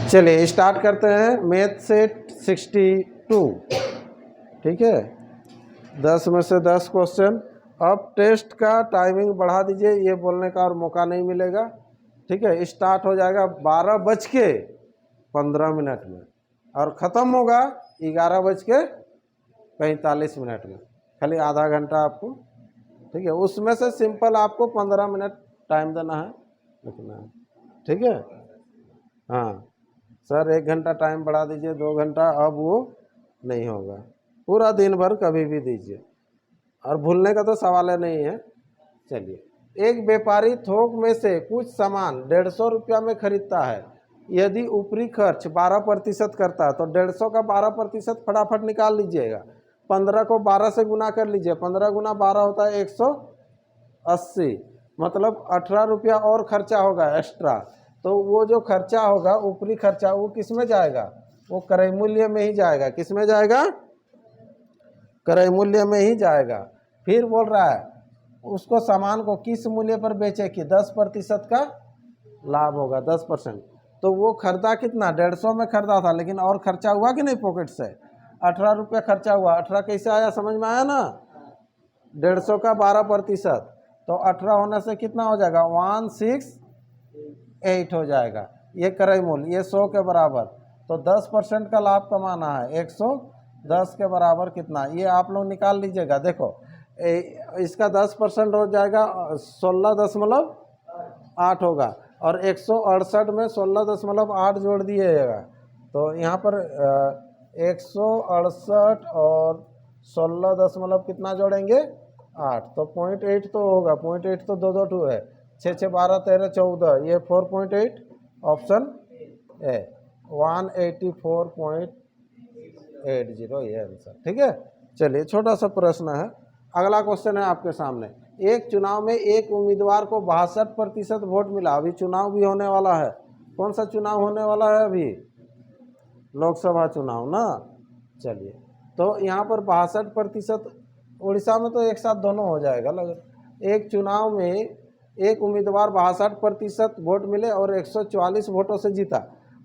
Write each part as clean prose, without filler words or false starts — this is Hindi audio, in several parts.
चलिए स्टार्ट करते हैं मैथ से 62। ठीक है, 10 में से 10 क्वेश्चन। अब टेस्ट का टाइमिंग बढ़ा दीजिए, ये बोलने का और मौका नहीं मिलेगा। ठीक है, स्टार्ट हो जाएगा 12:15 में और ख़त्म होगा 11:45 में। खाली आधा घंटा आपको, ठीक है, उसमें से सिंपल आपको 15 मिनट टाइम देना है, लिखना है। ठीक है, हाँ सर 1 घंटा टाइम बढ़ा दीजिए, 2 घंटा, अब वो नहीं होगा। पूरा दिन भर कभी भी दीजिए, और भूलने का तो सवाल है नहीं है। चलिए, एक व्यापारी थोक में से कुछ सामान 150 रुपया में खरीदता है। यदि ऊपरी खर्च 12% करता है तो 150 का 12% फटाफट निकाल लीजिएगा। 15 को 12 से गुना कर लीजिए, 15 गुना 12 होता है 180, मतलब 18 रुपया और खर्चा होगा एक्स्ट्रा। तो वो जो खर्चा होगा ऊपरी खर्चा, वो किस में जाएगा? वो क्रय मूल्य में ही जाएगा। किस में जाएगा? क्रय मूल्य में ही जाएगा। फिर बोल रहा है उसको सामान को किस मूल्य पर बेचे कि 10% का लाभ होगा, 10%। तो वो खरीदा कितना? 150 में खरीदा था, लेकिन और खर्चा हुआ कि नहीं पॉकेट से? 18 रुपया खर्चा हुआ। 18 कैसे आया, समझ में आया ना? 150 का 12%, तो 18 होने से कितना हो जाएगा? 168 हो जाएगा। ये क्रय मूल्य, ये 100 के बराबर। तो 10% का लाभ कमाना है, 110 के बराबर कितना, ये आप लोग निकाल लीजिएगा। देखो इसका 10% हो जाएगा 16.8 होगा, और 168 में 16.8 जोड़ दिएगा, तो यहाँ पर 168 और 16 कितना जोड़ेंगे? 8, तो 0.8 तो होगा। 0.8 तो 2 है, 6 6 12 13 14, ये 4.8 ऑप्शन ए, 184.80 ये आंसर। ठीक है, चलिए छोटा सा प्रश्न है। अगला क्वेश्चन है आपके सामने। एक चुनाव में एक उम्मीदवार को 62% वोट मिला। अभी चुनाव भी होने वाला है। कौन सा चुनाव होने वाला है अभी? लोकसभा चुनाव ना। चलिए, तो यहाँ पर 62%, उड़ीसा में तो एक साथ दोनों हो जाएगा लग। एक चुनाव में एक उम्मीदवार 62% वोट मिले और 144 वोटों से जीता।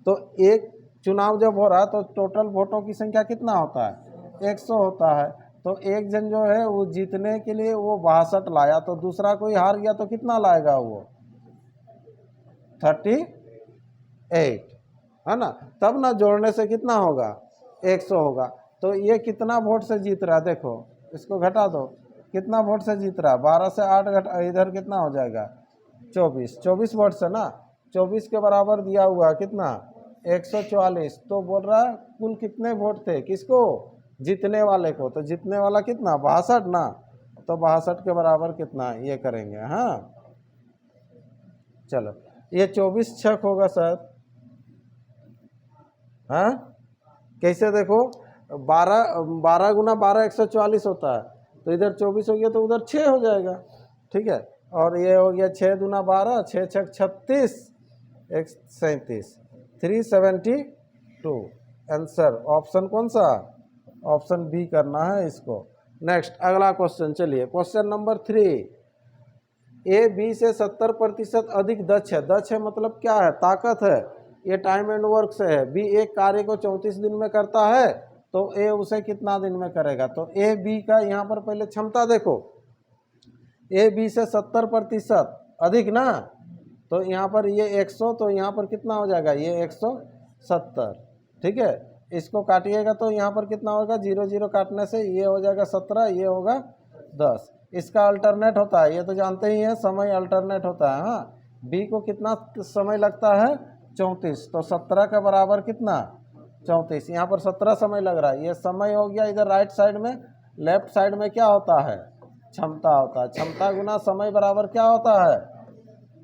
तो एक चुनाव जब हो रहा है तो टोटल वोटों की संख्या कितना होता है? 100 होता है। तो एक जन जो है वो जीतने के लिए वो 62 लाया, तो दूसरा कोई हार गया तो कितना लाएगा? वो 38 है ना। तब ना जोड़ने से कितना होगा? 100 होगा। तो ये कितना वोट से जीत रहा है? देखो इसको घटा दो, कितना वोट से जीत रहा है? 12 से 8 घटा, इधर कितना हो जाएगा? 24 वोट से ना। 24 के बराबर दिया हुआ कितना? 144। तो बोल रहा है कुल कितने वोट थे किसको? जीतने वाले को। तो जीतने वाला कितना? 62 ना। तो 62 के बराबर कितना ये करेंगे। हाँ चलो, ये 24 छक होगा सर। हाँ कैसे? देखो 12 गुना 12 144 होता है, तो इधर 24 हो गया तो उधर 6 हो जाएगा। ठीक है, और ये हो गया 6 दूना 12, 6 छक 36, 137, 372। आंसर ऑप्शन कौन सा? ऑप्शन बी करना है इसको। नेक्स्ट अगला क्वेश्चन। चलिए क्वेश्चन नंबर 3। ए बी से 70% अधिक दक्ष है। दक्ष है मतलब क्या है? ताकत है। ये टाइम एंड वर्क से है। बी एक कार्य को 34 दिन में करता है, तो ए उसे कितना दिन में करेगा? तो ए बी का यहाँ पर पहले क्षमता देखो। ए बी से 70% अधिक ना, तो यहाँ पर ये 100, तो यहाँ पर कितना हो जाएगा? ये 170। ठीक है, इसको काटिएगा तो यहाँ पर कितना होगा? 0 0 काटने से ये हो जाएगा 17, ये होगा 10। इसका अल्टरनेट होता है, ये तो जानते ही हैं, समय अल्टरनेट होता है। हाँ, बी को कितना समय लगता है? 34, तो 17 के बराबर कितना? 34। यहाँ पर 17 समय लग रहा है, ये समय हो गया। इधर राइट साइड में, लेफ्ट साइड में क्या होता है? क्षमता होता है। क्षमता गुना समय बराबर क्या होता है?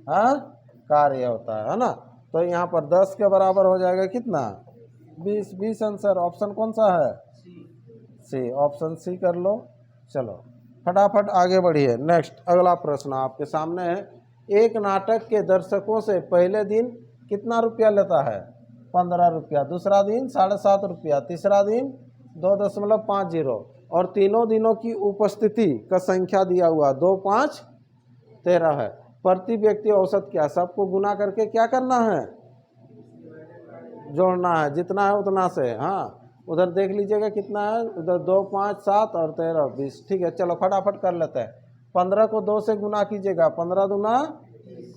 हाँ, कार्य होता है ना। तो यहाँ पर 10 के बराबर हो जाएगा कितना? 20। 20 आंसर ऑप्शन कौन सा है? सी, ऑप्शन सी कर लो। चलो फटाफट आगे बढ़िए। नेक्स्ट अगला प्रश्न आपके सामने है। एक नाटक के दर्शकों से पहले दिन कितना रुपया लेता है? 15 रुपया। दूसरा दिन 7.5 रुपया। तीसरा दिन 2.50, और तीनों दिनों की उपस्थिति का संख्या दिया हुआ 2 5 13 है। प्रति व्यक्ति औसत क्या? सबको गुना करके क्या करना है? जोड़ना है, जितना है उतना से। हाँ, उधर देख लीजिएगा कितना है, उधर 2 5 7 और 13 20। ठीक है, चलो फटाफट कर लेते हैं। 15 को 2 से गुना कीजिएगा, 15 दूना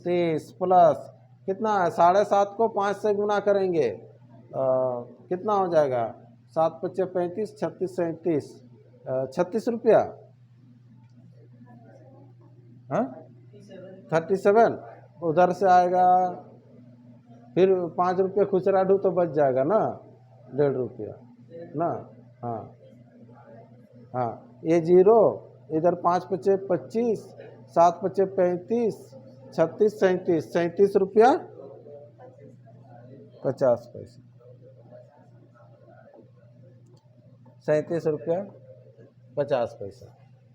30 प्लस कितना है, 7.5 को 5 से गुना करेंगे, कितना हो जाएगा, 7 पच्चे 35, 36 37, 36 रुपया, हाँ 37। उधर से आएगा, फिर 5 रुपये खुचरा दूँ तो बच जाएगा ना, 1.5 रुपया ना। हाँ हाँ, ये 0, इधर 5 पच्चे 25, 7 पच्चे 35, 36 37, 37 रुपया 50 पैसे, 37 रुपया 50 पैसा।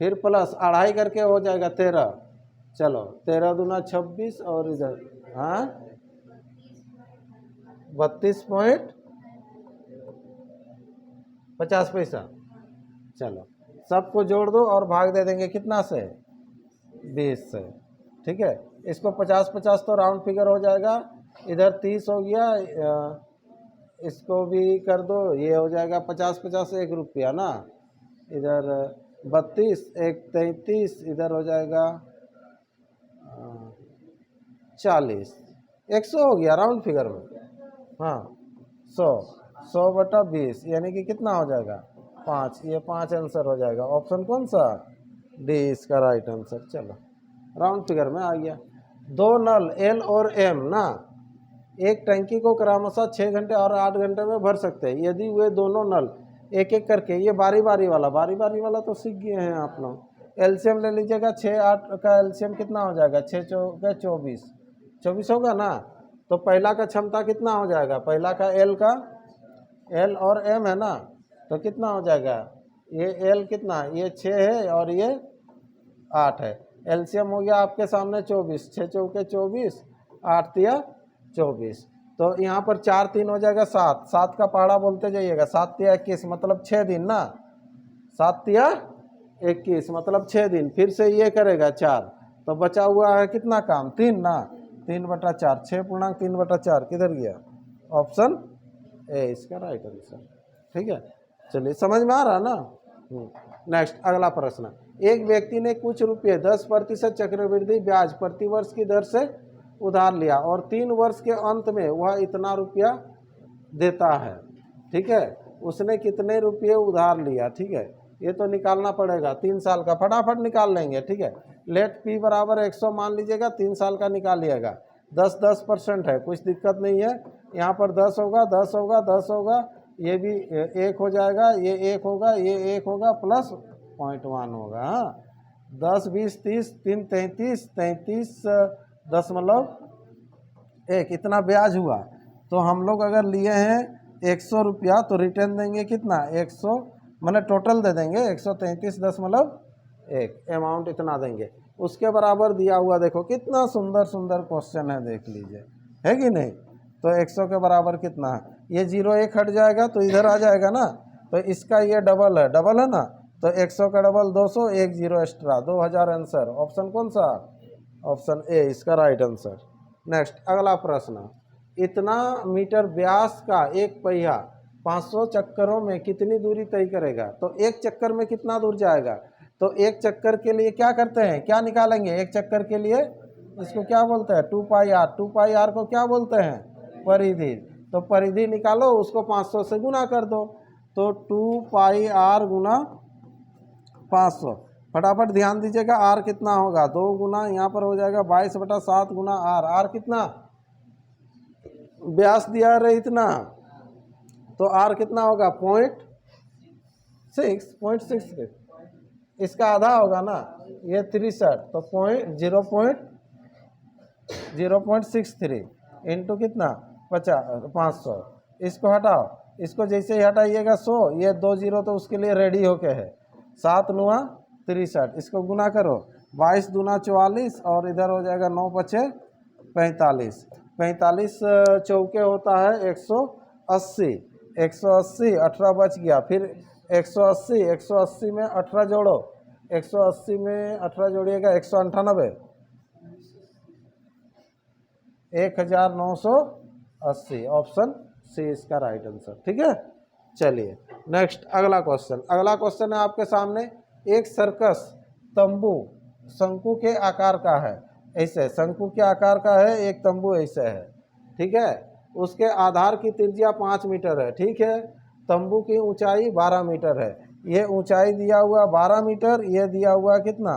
फिर प्लस 2.5 करके हो जाएगा 13। चलो 13 दूना 26 और इधर हाँ 32.50 पैसा। चलो सबको जोड़ दो और भाग दे देंगे कितना से, 20 से। ठीक है, इसको 50 50 तो राउंड फिगर हो जाएगा, इधर 30 हो गया, इसको भी कर दो, ये हो जाएगा 50 50 1 रुपया ना, इधर 32 1 33, इधर हो जाएगा 40, 100 हो गया राउंड फिगर में। हाँ 100 बटा 20 यानी कि कितना हो जाएगा 5, ये 5 आंसर हो जाएगा। ऑप्शन कौन सा, डी इसका राइट आंसर। चलो राउंड फिगर में आ गया। 2 नल एल और एम ना एक टंकी को क्रमशः 6 घंटे और 8 घंटे में भर सकते हैं। यदि वे दोनों नल एक एक करके, ये बारी बारी वाला तो सीख गए हैं आप लोग। एलसीएम ले लीजिएगा, 6 8 का एलसीएम कितना हो जाएगा, 6 चौके 24 होगा ना। तो पहला का क्षमता कितना हो जाएगा, पहला का एल का, एल और एम है ना, तो कितना हो जाएगा, ये एल कितना, ये 6 है और ये 8 है। एलसीएम हो गया आपके सामने 24, 6 चौके 24, 8 तिया 24। तो यहाँ पर 4 3 हो जाएगा 7, 7 का पहाड़ा बोलते जाइएगा, 7 तिया 21 मतलब 6 दिन ना, 7 तिया 21 मतलब 6 दिन। फिर से ये करेगा 4, तो बचा हुआ है कितना काम, 3 ना, 3/4, 6.3/4 किधर गया, ऑप्शन ए इसका राइट आंसर। ठीक है, चलिए समझ में आ रहा ना। नेक्स्ट अगला प्रश्न, एक व्यक्ति ने कुछ रुपये 10% चक्रवृद्धि ब्याज प्रतिवर्ष की दर से उधार लिया और 3 वर्ष के अंत में वह इतना रुपया देता है। ठीक है, उसने कितने रुपये उधार लिया। ठीक है, ये तो निकालना पड़ेगा, 3 साल का फटाफट निकाल लेंगे। ठीक है, लेट पी बराबर 100 मान लीजिएगा, 3 साल का निकालिएगा। 10% है, कुछ दिक्कत नहीं है। यहाँ पर 10 होगा, 10 होगा, 10 होगा, ये भी 1 हो जाएगा, ये 1 होगा, ये 1 होगा, प्लस 0.1 होगा। हाँ 10 20 30 3 33 33.1 इतना ब्याज हुआ। तो हम लोग अगर लिए हैं 100 रुपया तो रिटर्न देंगे कितना, 100 मैंने टोटल दे देंगे 133.1 अमाउंट इतना देंगे। उसके बराबर दिया हुआ, देखो कितना सुंदर सुंदर क्वेश्चन है, देख लीजिए है कि नहीं। तो 100 के बराबर कितना है, ये 0 1 हट जाएगा तो इधर आ जाएगा ना, तो इसका ये डबल है ना, तो 100 का डबल 200, 1 0 एक्स्ट्रा, 2000 आंसर। ऑप्शन कौन सा, ऑप्शन ए इसका राइट आंसर। नेक्स्ट अगला प्रश्न, इतना मीटर व्यास का एक पहिया 500 चक्करों में कितनी दूरी तय करेगा। तो एक चक्कर में कितना दूर जाएगा, तो एक चक्कर के लिए क्या करते हैं, क्या निकालेंगे, एक चक्कर के लिए इसको क्या बोलते हैं, 2πr। 2πr को क्या बोलते हैं, परिधि। तो परिधि निकालो, उसको 500 से गुना कर दो, तो 2πr गुना 500। फटाफट ध्यान दीजिएगा, आर कितना होगा, 2 गुना यहाँ पर हो जाएगा 22/7 गुना आर। आर कितना, व्यास दिया रहे इतना, तो आर कितना होगा 0.6, इसका आधा होगा ना, ये 63, तो 0.63 इंटू कितना 500। इसको हटाओ, इसको जैसे ही हटाइएगा 100, ये 2 0 तो उसके लिए रेडी होके है, 7 9 63, इसको गुना करो, 22 दूना 44 और इधर हो जाएगा 9 5 45, 45 चौके होता है 180, 180 18 बच गया, फिर 180 में 18 जोड़ो, 180 में 18 जोड़िएगा 198, 1980। ऑप्शन सी इसका राइट आंसर। ठीक है, चलिए नेक्स्ट अगला क्वेश्चन। अगला क्वेश्चन है आपके सामने, एक सर्कस तंबू शंकु के आकार का है, ऐसे शंकु के आकार का है, एक तंबू ऐसे है, ठीक है, उसके आधार की त्रिज्या 5 मीटर है, ठीक है, तंबू की ऊंचाई 12 मीटर है, ये ऊंचाई दिया हुआ 12 मीटर, ये दिया हुआ कितना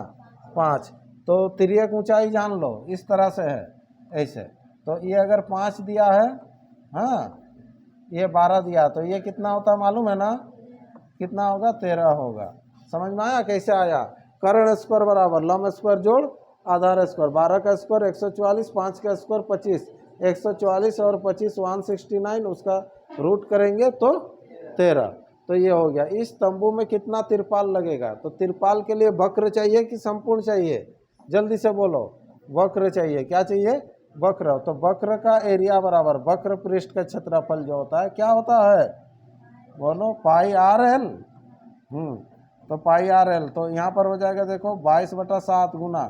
5, तो तिर्यक ऊंचाई जान लो, इस तरह से है ऐसे, तो ये अगर 5 दिया है, हाँ, ये 12 दिया, तो ये कितना होता मालूम है ना, कितना होगा 13 होगा। समझ में आया कैसे आया? कर्ण स्क्वायर बराबर लंब स्क्वायर जोड़ आधार स्क्वायर, 12 का स्क्वायर 144, 5 का स्क्वायर 25, 144 और 25 169, उसका रूट करेंगे तो 13, तो ये हो गया। इस तंबू में कितना तिरपाल लगेगा? तो तिरपाल के लिए वक्र चाहिए कि संपूर्ण चाहिए? जल्दी से बोलो, वक्र चाहिए। क्या चाहिए? वक्र। तो वक्र का एरिया बराबर वक्र पृष्ठ का क्षेत्रफल जो होता है क्या होता है? बोलो पाई आर एल। तो पाई आर एल, तो यहाँ पर हो जाएगा देखो 22/7 गुना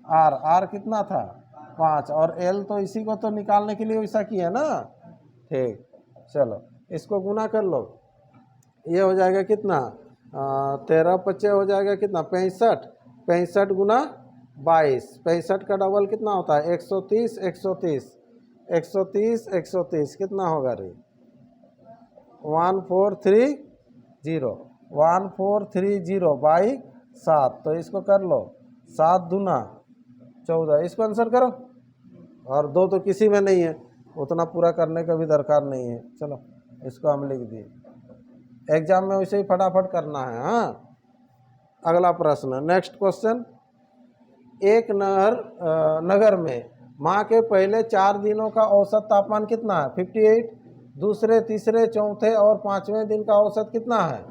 आर, आर कितना था 5, और एल तो इसी को तो निकालने के लिए वैसा किया ना, ठीक, चलो इसको गुना कर लो, ये हो जाएगा कितना 13×5 हो जाएगा कितना 65, 65 गुना 22, 65 का डबल कितना होता है 130, 130, 130, 130 कितना होगा रे 1430, 1430 बाई 7, तो इसको कर लो 7 दूना 14, इसको आंसर करो, और 2 तो किसी में नहीं है, उतना पूरा करने का भी दरकार नहीं है। चलो इसको हम लिख दिए, एग्जाम में वैसे ही फटाफट करना है। हाँ, अगला प्रश्न, नेक्स्ट क्वेश्चन, एक नगर में माह के पहले 4 दिनों का औसत तापमान कितना है 58, दूसरे तीसरे चौथे और 5वें दिन का औसत कितना है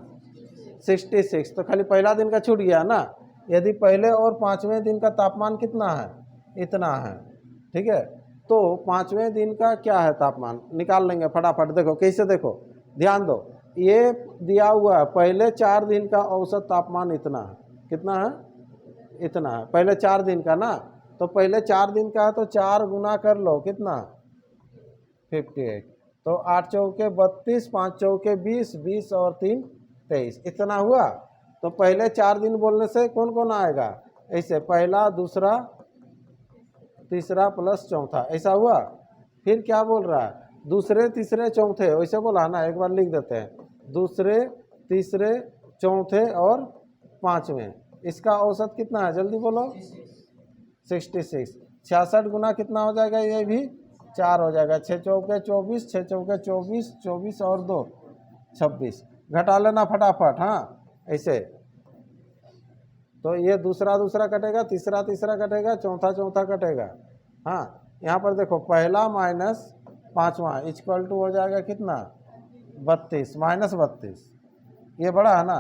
66, तो खाली पहला दिन का छूट गया ना, यदि पहले और 5वें दिन का तापमान कितना है इतना है, ठीक है, तो 5वें दिन का क्या है तापमान निकाल लेंगे फटाफट। देखो कैसे, देखो ध्यान दो, ये दिया हुआ है पहले 4 दिन का औसत तापमान इतना है, कितना है इतना है, पहले 4 दिन का ना, तो पहले 4 दिन का है तो 4 गुना कर लो कितना 58, तो 8 चौके 32, 5 चौके 20, 20 और 3 23, इतना हुआ। तो पहले 4 दिन बोलने से कौन कौन आएगा, ऐसे पहला दूसरा तीसरा प्लस चौथा, ऐसा हुआ। फिर क्या बोल रहा है दूसरे तीसरे चौथे, वैसे बोला ना, एक बार लिख देते हैं, दूसरे तीसरे चौथे और 5वें, इसका औसत कितना है जल्दी बोलो 66, 66 गुना कितना हो जाएगा, ये भी 4 हो जाएगा, 6 चौके 24, 6 चौके 24, 24 और 2 26, घटा लेना फटाफट। हाँ ऐसे, तो ये दूसरा दूसरा कटेगा, तीसरा तीसरा कटेगा, चौथा चौथा कटेगा। हाँ यहाँ पर देखो पहला माइनस 5वां इक्वल टू हो जाएगा कितना 32, -32, ये बड़ा है ना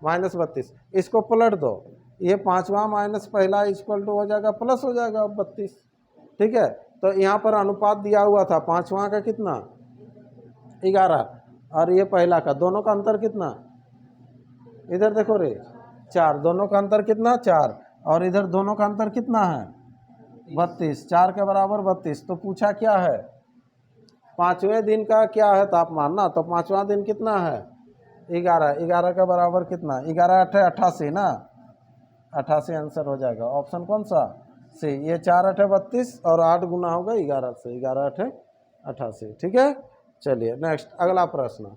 -32, इसको पलट दो, ये 5वां माइनस पहला इक्वल टू हो जाएगा प्लस हो जाएगा 32, ठीक है। तो यहाँ पर अनुपात दिया हुआ था 5वां का कितना 11 और ये पहला का, दोनों का अंतर कितना, इधर देखो रे 4, दोनों का अंतर कितना 4, और इधर दोनों का अंतर कितना है 32, 4 के बराबर 32। तो पूछा क्या है 5वें दिन का क्या है तापमान ना, तो 5वां दिन कितना है 11, 11 के बराबर कितना 11 8 88 ना, 88 आंसर हो जाएगा, ऑप्शन कौन सा सी। ये 4 8 32 और 8 गुना होगा 11 से, 11 8 88, ठीक है। चलिए नेक्स्ट अगला प्रश्न,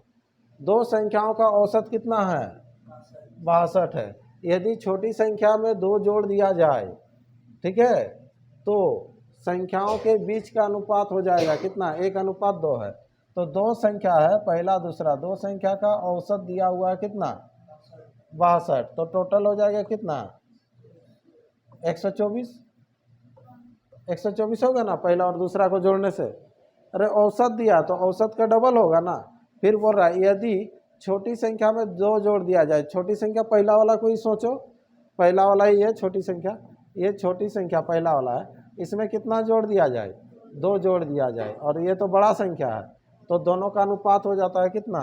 2 संख्याओं का औसत कितना है 62 है, यदि छोटी संख्या में 2 जोड़ दिया जाए, ठीक है, तो संख्याओं के बीच का अनुपात हो जाएगा कितना 1:2 है। तो 2 संख्या है पहला दूसरा, 2 संख्या का औसत दिया हुआ है कितना 62, तो टोटल हो जाएगा कितना 124, 124 होगा ना पहला और दूसरा को जोड़ने से। अरे औसत दिया तो औसत का डबल होगा ना। फिर बोल रहा है यदि छोटी संख्या में 2 जोड़ दिया जाए, छोटी संख्या पहला वाला को ही सोचो, पहला वाला ही है छोटी संख्या, ये छोटी संख्या पहला वाला है, इसमें कितना जोड़ दिया जाए 2 जोड़ दिया जाए, और ये तो बड़ा संख्या है, तो दोनों का अनुपात हो जाता है कितना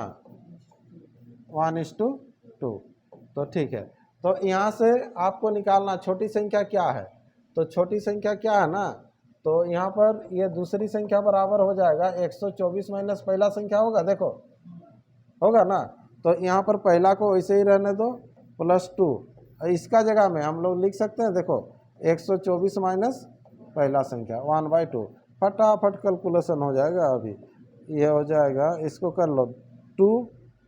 1:2, तो ठीक है। तो यहाँ से आपको निकालना छोटी संख्या क्या है, तो छोटी संख्या क्या है ना, तो तो यहाँ पर ये दूसरी संख्या बराबर हो जाएगा 124 माइनस पहला संख्या होगा, देखो होगा ना। तो यहाँ पर पहला को वैसे ही रहने दो +2, इसका जगह में हम लोग लिख सकते हैं, देखो 124 माइनस पहला संख्या 1/2, फटाफट कैलकुलेशन हो जाएगा। अभी ये हो जाएगा, इसको कर लो 2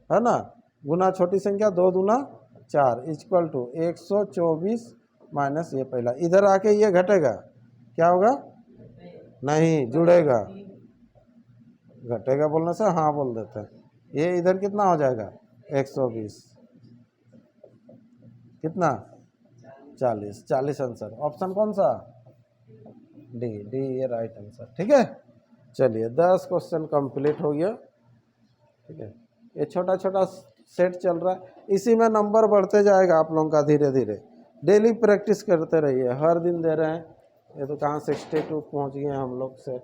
है ना, गुना छोटी संख्या 2 दूना 4 इक्वल टू 124 माइनस ये पहला, इधर आके ये घटेगा, क्या होगा, नहीं जुड़ेगा, घटेगा बोलने से हाँ बोल देते हैं। ये इधर कितना हो जाएगा 120, कितना 40 आंसर। ऑप्शन कौन सा, डी ये राइट आंसर। ठीक है, चलिए 10 क्वेश्चन कंप्लीट हो गया। ठीक है, ये छोटा छोटा सेट चल रहा है, इसी में नंबर बढ़ते जाएगा आप लोगों का धीरे धीरे। डेली प्रैक्टिस करते रहिए, हर दिन दे रहे हैं। ये तो कहाँ 62 पहुँच गए हम लोग सेट।